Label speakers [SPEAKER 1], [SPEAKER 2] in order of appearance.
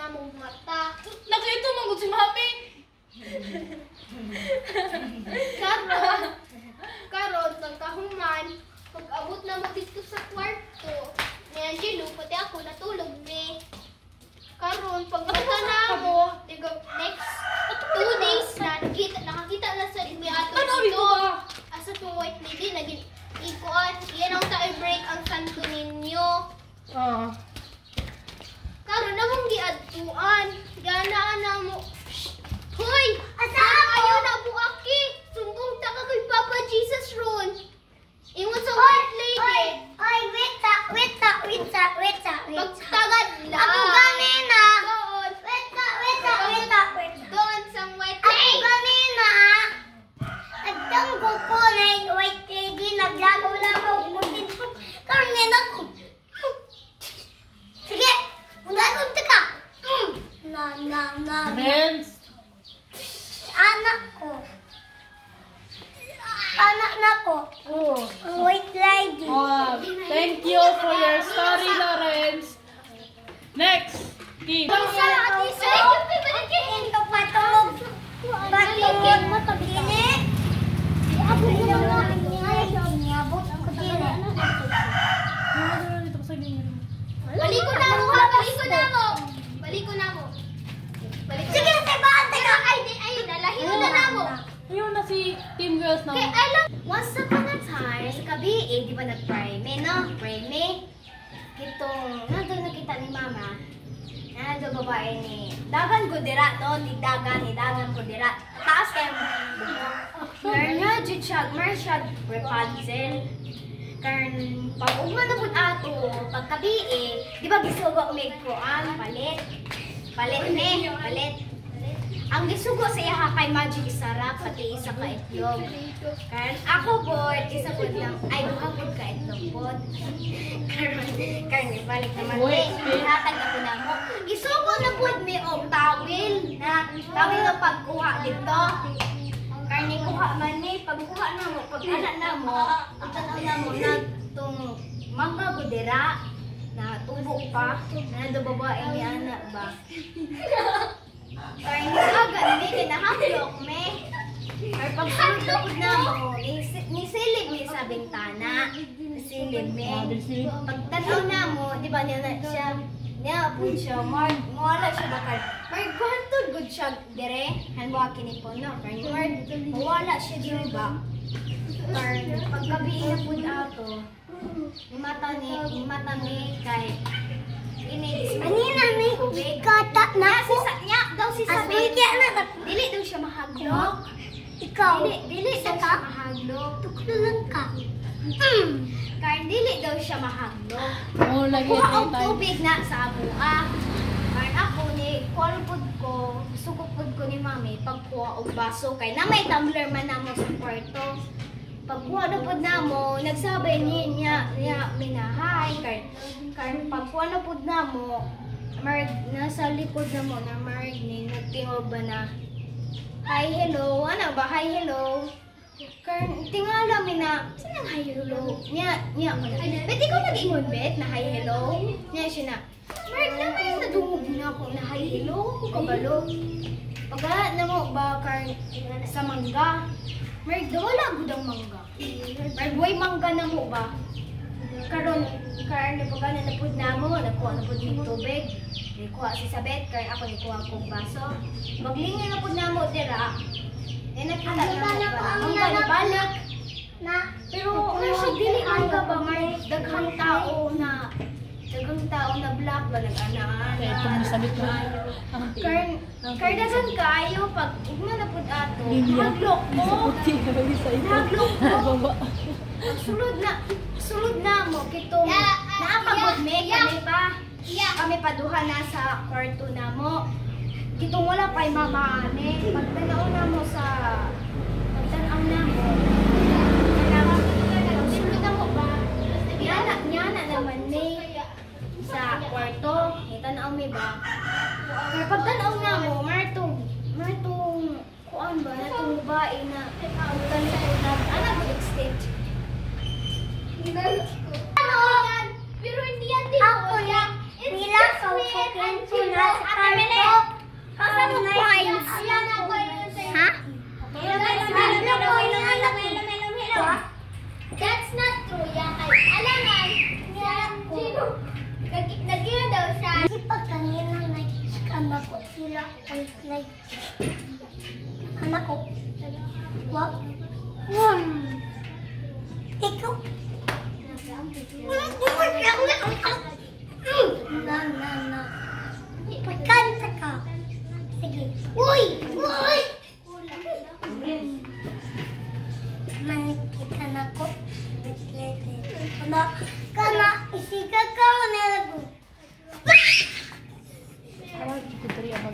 [SPEAKER 1] na mong mata.
[SPEAKER 2] Nakita mo si Mami.
[SPEAKER 1] Karon pagkahuman, pag-abot na mo dito sa kwarto, ni Angelo, pati ako natulog ni. Karon pagpunta na mo, next 2 days na nakakita na sa may ato dito. Asa to white lady naging ikuan, yan ang break ang santo ninyo. Karon na mong giadtuan, gana na mo. Hoy! Asa ayaw na buaki! Sumbong ta ka kay Papa Jesus ron. Ingon sa white lady.
[SPEAKER 3] Oy, wait.
[SPEAKER 1] Pagtagad lang.
[SPEAKER 3] Ako ganina.
[SPEAKER 1] Doon.
[SPEAKER 3] Wait.
[SPEAKER 1] Doon sa white
[SPEAKER 3] Ako
[SPEAKER 1] lady.
[SPEAKER 3] ganina. Nagtang ko po na yung white lady. Naglagaw lang ako. Karnin ako. Sige. Unagod ka. Na.
[SPEAKER 2] Friends.
[SPEAKER 3] Anak ko. Anak na ko.
[SPEAKER 2] Oh.
[SPEAKER 3] White lady.
[SPEAKER 2] Thank you for your story, Lawrence. Next. Kim.
[SPEAKER 3] Ito patulog. Dili. Niabot ako dili.
[SPEAKER 1] Baliko na mo.
[SPEAKER 3] Sige, sabante ka.
[SPEAKER 1] Ay, nalahiyo na mo.
[SPEAKER 2] Ayun na si Team Girls na.
[SPEAKER 1] Kaya alam, once upon a time, sa gabi, di ba nag-pray-me, no? Pray-me. Itong, nandun nakita ni Mama, nandun babae ni, dagan ko dira, no? Ni dagan ko dira. Taas kayo, Karna, Jitshag, Marshad, Rapunzel. Karn, pag-ugma na po ato, pagkabi, di ba gisugo may kuan, palit. Ang gisugo sa iya kay Magic Sarap pati isa ka itlog. Karon ako po isa po lang ay duha po ka itlog po. Karon balik naman hatag ako na mo. Gisugo na po mi og tawil na pagkuha dito. Karon kuha man ni pagkuha na mo pag ana na mo nagtung mangga budira na tubo pa na do babae ni anak ba. Kaya aga, may kinahablok, may. Or pagsulod na mo, nisilib mo sa bintana. Nisilib, may. Pagtanaw na mo, di ba niya na siya, niya-upload siya, mawala siya bakal. Mark, kuhantod good siya, dire, hanwa kinipo, no? Kaya Mark, mawala siya, di ba? Kaya paggabi na po ato, imata ni kay,
[SPEAKER 3] Anina may kata na ko.
[SPEAKER 1] daw si Sabit. Dili daw siya mahaglok.
[SPEAKER 3] Ikaw.
[SPEAKER 1] Dili daw siya mahaglok.
[SPEAKER 3] Tuklulan ka.
[SPEAKER 1] Kaya dili daw siya mahaglok.
[SPEAKER 2] Oh, lagi
[SPEAKER 1] Kuha og
[SPEAKER 2] tayo.
[SPEAKER 1] tubig na sa abua. Kaya ako ni kolpod ko, sugupod ko ni Mami pagkuha og baso kay na may tumbler man namo sa kwarto. Pagkuha na pod namo, nagsabay niya minahay kay pagkuha na pod namo, marg nasa likod na mo na marg ni nagtingog ba na hi hello, ano ba hi hello. Kaya tingala mi na sinang hi hello niya bet ikaw nag-ingon bet na hi hello niya siya na marg na may nadungog na ako na hi hello kabalo pagka na mo ba kay sa mangga marg wala gud ang mangga marg way mangga na mo ba karon pagka na napud na mo nakuha na pud ng tubig nikuha si Sabet kaya ako nikuha kong baso maglingan na pud na mo dira nakita na mo ba balik
[SPEAKER 3] Na.
[SPEAKER 1] pero kasi dili mangga ba may daghang tao na black ba nag-anaan
[SPEAKER 2] Kaya ito mo sabit mo.
[SPEAKER 1] kaya daghang kaayo pag ugma na pud ato
[SPEAKER 2] Linya.
[SPEAKER 1] haglok mo
[SPEAKER 2] Isa ito.
[SPEAKER 1] haglok mo
[SPEAKER 2] Baba.
[SPEAKER 1] sulod na mo kitong naapagod me kami pa duha na sa kwarto na mo kitong wala pa'y mamaane pagtanaw na mo sulod na mo ba niya na naman me sa kwarto itanaw me ba kaya pagtanaw na mo martong kuan ba natong babae na anak mo extent
[SPEAKER 3] Ano?
[SPEAKER 1] pero hindi yan din
[SPEAKER 3] Ako ya. Nila ko second ko na sa karto. Ang points. Ha?
[SPEAKER 1] That's not true. Alangan, nag-iyo daw siya.
[SPEAKER 3] Kasi pag kanina nag-scam ako sila, anak ko, wag, ikaw,